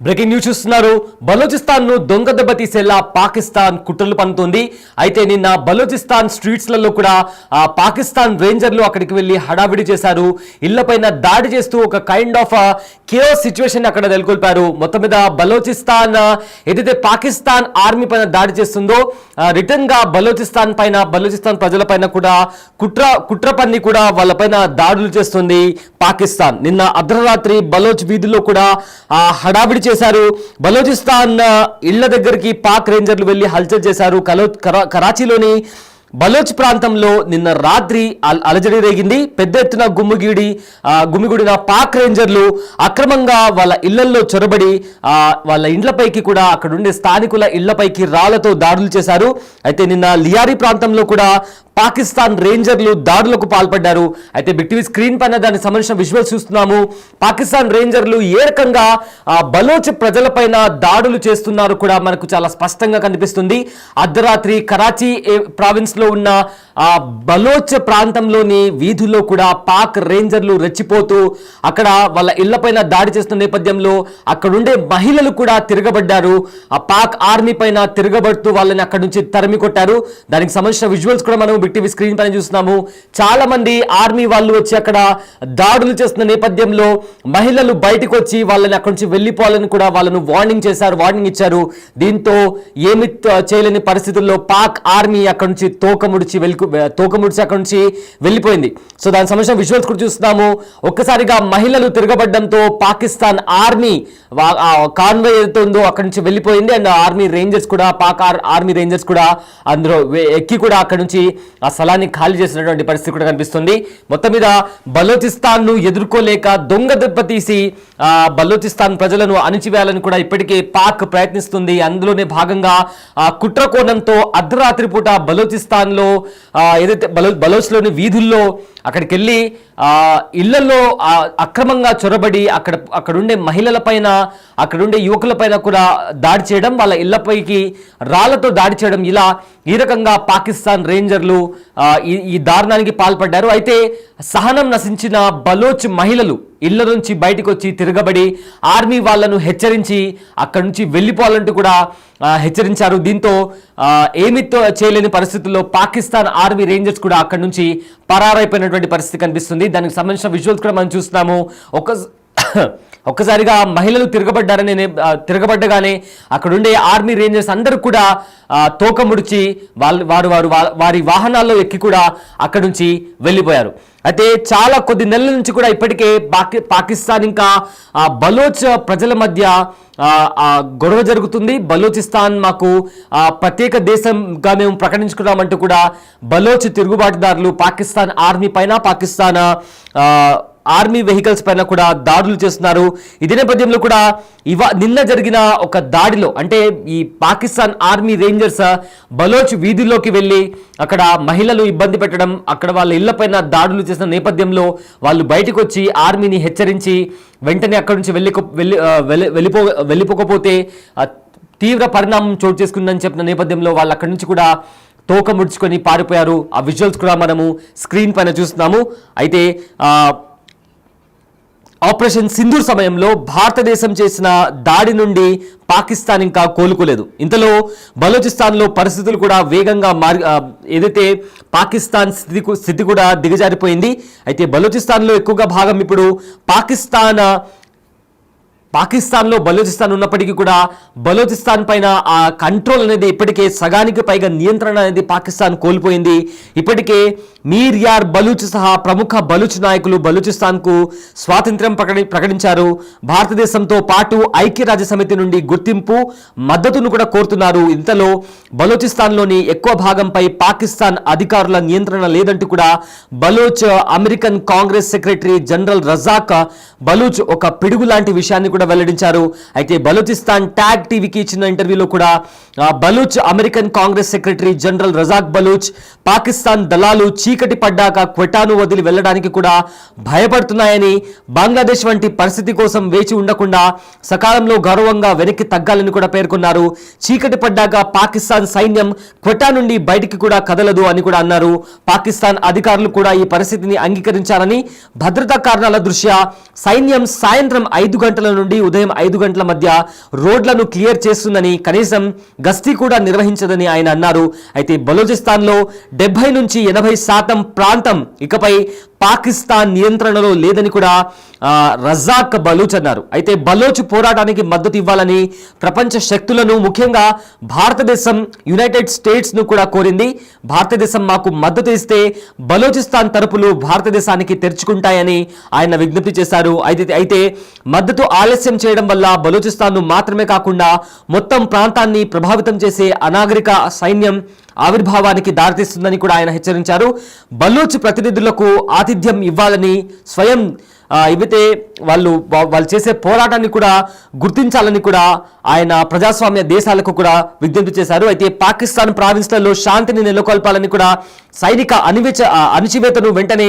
Breaking news చూస్తున్నారు. బలోచిస్తాన్ ను దొంగ దెబ్బ తీసేలా పాకిస్తాన్ కుట్రలు పన్నుతోంది. అయితే నిన్న బలోచిస్తాన్ స్ట్రీట్స్లలో కూడా పాకిస్తాన్ రేంజర్లు అక్కడికి వెళ్లి హడావిడి చేశారు. ఇళ్లపైన దాడి చేస్తూ ఒక కైండ్ ఆఫ్ కేఓస్ సిచ్యువేషన్ అక్కడ నెలకొల్పారు. మొత్తం మీద బలోచిస్తాన్ ఏదైతే పాకిస్తాన్ ఆర్మీ పైన దాడి చేస్తుందో రిటర్న్ గా బలోచిస్తాన్ ప్రజల పైన కూడా కుట్ర పన్ని కూడా వాళ్ళపైన దాడులు చేస్తుంది పాకిస్తాన్. నిన్న అర్ధరాత్రి బలోచ్ వీధుల్లో కూడా హడావిడి చేశారు. బలోచిస్తాన్ ఇళ్ల దగ్గరికి పాక్ రేంజర్లు వెళ్లి హల్చల్ చేశారు. కరాచీలోని బలోచ్ ప్రాంతంలో నిన్న రాత్రి అలజడి రేగింది. పెద్ద ఎత్తున గుమ్మిగూడిన పాక్ రేంజర్లు అక్రమంగా వాళ్ళ ఇళ్లల్లో చొరబడి వాళ్ళ ఇండ్లపైకి కూడా అక్కడుండే స్థానికుల ఇళ్లపైకి రాళ్లతో దాడులు చేశారు. అయితే నిన్న లియారీ ప్రాంతంలో కూడా పాకిస్తాన్ రేంజర్లు దాడులకు పాల్పడ్డారు. అయితే బిగ్ టీవీ స్క్రీన్ పైన దానికి సంబంధించిన విజువల్స్ చూస్తున్నాము. పాకిస్తాన్ రేంజర్లు ఏ రకంగా బలోచ్ ప్రజలపైన దాడులు చేస్తున్నారు కూడా మనకు చాలా స్పష్టంగా కనిపిస్తుంది. అర్ధరాత్రి కరాచీ ప్రావిన్స్ లో ఉన్న బలోచ్ ప్రాంతంలోని వీధుల్లో కూడా పాక్ రేంజర్లు రెచ్చిపోతూ అక్కడ వాళ్ళ ఇళ్లపైన దాడి చేస్తున్న నేపథ్యంలో అక్కడుండే మహిళలు కూడా తిరగబడ్డారు. ఆ పాక్ ఆర్మీ పైన తిరగబడుతూ వాళ్ళని అక్కడి నుంచి తరిమి కొట్టారు. దానికి సంబంధించిన విజువల్స్ కూడా మనం బిగ్ టీవీ స్క్రీన్ పైన చూస్తున్నాము. చాలా మంది ఆర్మీ వాళ్ళు వచ్చి అక్కడ దాడులు చేస్తున్న నేపథ్యంలో మహిళలు బయటకు వచ్చి వాళ్ళని అక్కడి నుంచి వెళ్ళిపోవాలని కూడా వాళ్ళను వార్నింగ్ ఇచ్చారు. దీంతో ఏమి చేయలేని పరిస్థితుల్లో పాక్ ఆర్మీ అక్కడి నుంచి తోకముడిచి అక్కడి నుంచి వెళ్ళిపోయింది. సో దానికి సంబంధించిన విజువల్స్ కూడా చూస్తున్నాము. ఒక్కసారిగా మహిళలు తిరగబడ్డంతో పాకిస్తాన్ ఆర్మీ కాన్వాయ్ ఏదైతే ఉందో అక్కడి నుంచి వెళ్ళిపోయింది. అండ్ ఆర్మీ రేంజర్స్ కూడా పాక్ ఆర్మీ రేంజర్స్ కూడా అందులో ఎక్కి కూడా అక్కడి నుంచి ఆ స్థలాన్ని ఖాళీ చేసినటువంటి పరిస్థితి కూడా కనిపిస్తుంది. మొత్తం మీద బలోచిస్తాన్ ను ఎదుర్కోలేక దొంగ దెబ్బతీసి బలోచిస్తాన్ ప్రజలను అణిచివేయాలని కూడా ఇప్పటికే పాక్ ప్రయత్నిస్తుంది. అందులోనే భాగంగా కుట్ర కోణంతో అర్ధరాత్రి పూట బలోచిస్తాన్ లో ఏదైతే బలోచ్లోని వీధుల్లో అక్కడికి వెళ్ళి ఇళ్లలో అక్రమంగా చొరబడి అక్కడుండే మహిళల పైన అక్కడుండే యువకుల పైన కూడా దాడి చేయడం, వాళ్ళ ఇళ్లపైకి రాళ్లతో దాడి చేయడం, ఈ రకంగా పాకిస్తాన్ రేంజర్లు ఈ దారుణానికి పాల్పడ్డారు. అయితే సహనం నశించిన బలోచ్ మహిళలు ఇళ్ల నుంచి బయటకు వచ్చి తిరగబడి ఆర్మీ వాళ్లను హెచ్చరించి అక్కడి నుంచి వెళ్ళిపోవాలంటూ కూడా హెచ్చరించారు. దీంతో ఏమీ చేయలేని పరిస్థితుల్లో పాకిస్తాన్ ఆర్మీ రేంజర్స్ కూడా అక్కడి నుంచి పరారైపోయినటువంటి పరిస్థితి కనిపిస్తుంది. దానికి సంబంధించిన విజువల్స్ కూడా మనం చూస్తున్నాము. ఒక్కసారిగా మహిళలు తిరగబడ్డగానే అక్కడుండే ఆర్మీ రేంజర్స్ అందరూ కూడా తోక ముడిచి వారి వాహనాల్లో ఎక్కి కూడా అక్కడి నుంచి వెళ్ళిపోయారు. అయితే చాలా కొద్ది నెలల నుంచి కూడా ఇప్పటికే పాకిస్తాన్ ఇంకా బలోచ్ ప్రజల మధ్య గొడవ జరుగుతుంది. బలోచిస్తాన్ మాకు ప్రత్యేక దేశంగా మేము ప్రకటించుకున్నామంటూ కూడా బలోచ్ తిరుగుబాటుదారులు పాకిస్తాన్ ఆర్మీ పైన పాకిస్తాన్ ఆర్మీ వెహికల్స్ పైన కూడా దాడులు చేస్తున్నారు. ఇదే నేపథ్యంలో కూడా నిన్న జరిగిన ఒక దాడిలో అంటే ఈ పాకిస్తాన్ ఆర్మీ రేంజర్స్ బలోచ్ వీధుల్లోకి వెళ్ళి అక్కడ మహిళలు ఇబ్బంది పెట్టడం, అక్కడ వాళ్ళ ఇళ్లపైన దాడులు చేసిన నేపథ్యంలో వాళ్ళు బయటకు వచ్చి ఆర్మీని హెచ్చరించి వెంటనే అక్కడి నుంచి వెళ్ళిపోకపోతే తీవ్ర పరిణామం చోటు చేసుకుందని చెప్పిన నేపథ్యంలో వాళ్ళు అక్కడి నుంచి కూడా తోక ముడుచుకొని పారిపోయారు. ఆ విజువల్స్ కూడా మనము స్క్రీన్ పైన చూస్తున్నాము. అయితే ఆపరేషన్ సింధూర్ సమయంలో భారతదేశం చేసిన దాడి నుండి పాకిస్తాన్ ఇంకా కోలుకోలేదు. ఇంతలో బలోచిస్తాన్లో పరిస్థితులు కూడా వేగంగా ఏదైతే పాకిస్తాన్ స్థితి కూడా దిగజారిపోయింది. అయితే బలోచిస్తాన్లో ఎక్కువగా భాగం ఇప్పుడు పాకిస్తాన్లో బలోచిస్తాన్ ఉన్నప్పటికీ కూడా బలోచిస్తాన్ పైన ఆ కంట్రోల్ అనేది ఇప్పటికే సగానికి పైగా నియంత్రణ అనేది పాకిస్తాన్ కోల్పోయింది. ఇప్పటికే మీర్ యార్ బలూచ్ సహా ప్రముఖ బలూచ్ నాయకులు బలూచిస్తాన్కు స్వాతంత్ర్యం ప్రకటించారు. భారతదేశంతో పాటు ఐక్యరాజ్య సమితి నుండి గుర్తింపు మద్దతును కూడా కోరుతున్నారు. ఇంతలో బలోచిస్తాన్లోని ఎక్కువ భాగంపై పాకిస్తాన్ అధికారుల నియంత్రణ లేదంటూ కూడా Baloch American Congress secretary general Razak Baloch ఒక పిడుగు లాంటి విషయాన్ని కూడా వెల్లడించారు. అయితే బలూచిస్తాన్ ట్యాగ్ టీవీకి ఇచ్చిన ఇంటర్వ్యూలో కూడా Baloch American Congress secretary general Razak Baloch Pakistan దళాలు చీకటి పడ్డాక క్వెటాను వదిలి వెళ్లడానికి కూడా భయపడుతున్నాయని, బంగ్లాదేశ్ వంటి పరిస్థితి కోసం వేచి ఉండకుండా సకాలంలో గౌరవంగా వెనక్కి తగ్గాలని కూడా పేర్కొన్నారు. చీకటి పడ్డాక పాకిస్తాన్ సైన్యం క్వెటా నుండి బయటికి కూడా కదలదు అని కూడా అన్నారు. పాకిస్తాన్ అధికారులు కూడా ఈ పరిస్థితిని అంగీకరించారని, భద్రతా కారణాల దృష్ట్యా సైన్యం సాయంత్రం 5 గంటల నుండి నుండి ఉదయం 5 గంటల మధ్య రోడ్లను క్లియర్ చేస్తుందని, కనీసం గస్తీ కూడా నిర్వహించదని ఆయన అన్నారు. అయితే బలూచిస్తాన్లో 70 నుంచి 80% ప్రాంతం ఇకపై పాకిస్తాన్ నియంత్రణలో లేదని కూడా రజాక్ బలూచ్ అన్నారు. అయితే బలోచ్ పోరాటానికి మద్దతు ఇవ్వాలని ప్రపంచ శక్తులను, ముఖ్యంగా భారతదేశం, యునైటెడ్ స్టేట్స్ ను కూడా కోరింది. భారతదేశం మాకు మద్దతు ఇస్తే బలోచిస్తాన్ తలుపులు భారతదేశానికి తెరుచుకుంటాయని ఆయన విజ్ఞప్తి చేశారు. అయితే మద్దతు ఆలస్యం చేయడం వల్ల బలూచిస్తాన్ ను మాత్రమే కాకుండా మొత్తం ప్రాంతాన్ని ప్రభావితం చేసే అనాగరిక సైన్యం ఆవిర్భావానికి దారితీస్తుందని కూడా ఆయన హెచ్చరించారు. బలూచ్ ప్రతినిధులకు ఆతిథ్యం ఇవ్వాలని, స్వయం ఇవితే వాళ్ళు చేసే పోరాటాన్ని కూడా గుర్తించాలని కూడా ఆయన ప్రజాస్వామ్య దేశాలకు కూడా విజ్ఞప్తి చేశారు. అయితే పాకిస్తాన్ ప్రావిన్స్లలో శాంతిని నెలకొల్పాలని కూడా సైనిక అణచివేతను వెంటనే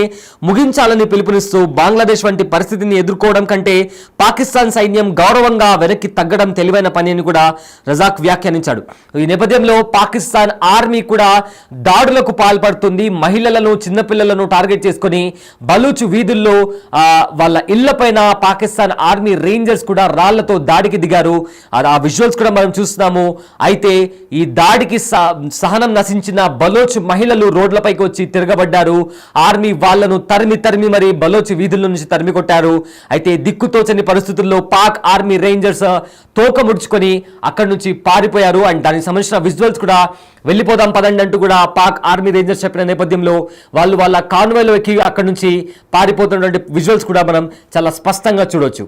ముగించాలని పిలుపునిస్తూ, బంగ్లాదేశ్ వంటి పరిస్థితిని ఎదుర్కోవడం కంటే పాకిస్తాన్ సైన్యం గౌరవంగా వెనక్కి తగ్గడం తెలివైన పని అని కూడా రజాక్ వ్యాఖ్యానించాడు. ఈ నేపథ్యంలో పాకిస్తాన్ ఆర్మీ కూడా దాడులకు పాల్పడుతుంది. మహిళలను, చిన్నపిల్లలను టార్గెట్ చేసుకుని బలూచ్ వీధుల్లో వాళ్ళ ఇళ్లపైన పాకిస్తాన్ ఆర్మీ రేంజర్స్ కూడా రాళ్లతో దాడికి దిగారు. ఆ విజువల్స్ కూడా మనం చూస్తున్నాము. అయితే ఈ దాడికి సహనం నశించిన బలోచ్ మహిళలు రోడ్లపైకి వచ్చి తిరగబడ్డారు. ఆర్మీ వాళ్లను తరిమి మరి బలోచ్ వీధుల నుంచి తరిమి కొట్టారు. అయితే దిక్కుతోచని పరిస్థితుల్లో పాక్ ఆర్మీ రేంజర్స్ తోక ముడుచుకొని అక్కడి నుంచి పారిపోయారు. అండ్ దానికి సంబంధించిన విజువల్స్ కూడా వెళ్ళిపోదాం పదండి అంటూ కూడా పాక్ ఆర్మీ రేంజర్స్ చెప్పిన నేపథ్యంలో వాళ్ళు వాళ్ళ కాన్వాయ్లో ఎక్కి అక్కడి నుంచి పారిపోతున్నటువంటి విజువల్స్ కూడా మనం చాలా స్పష్టంగా చూడొచ్చు.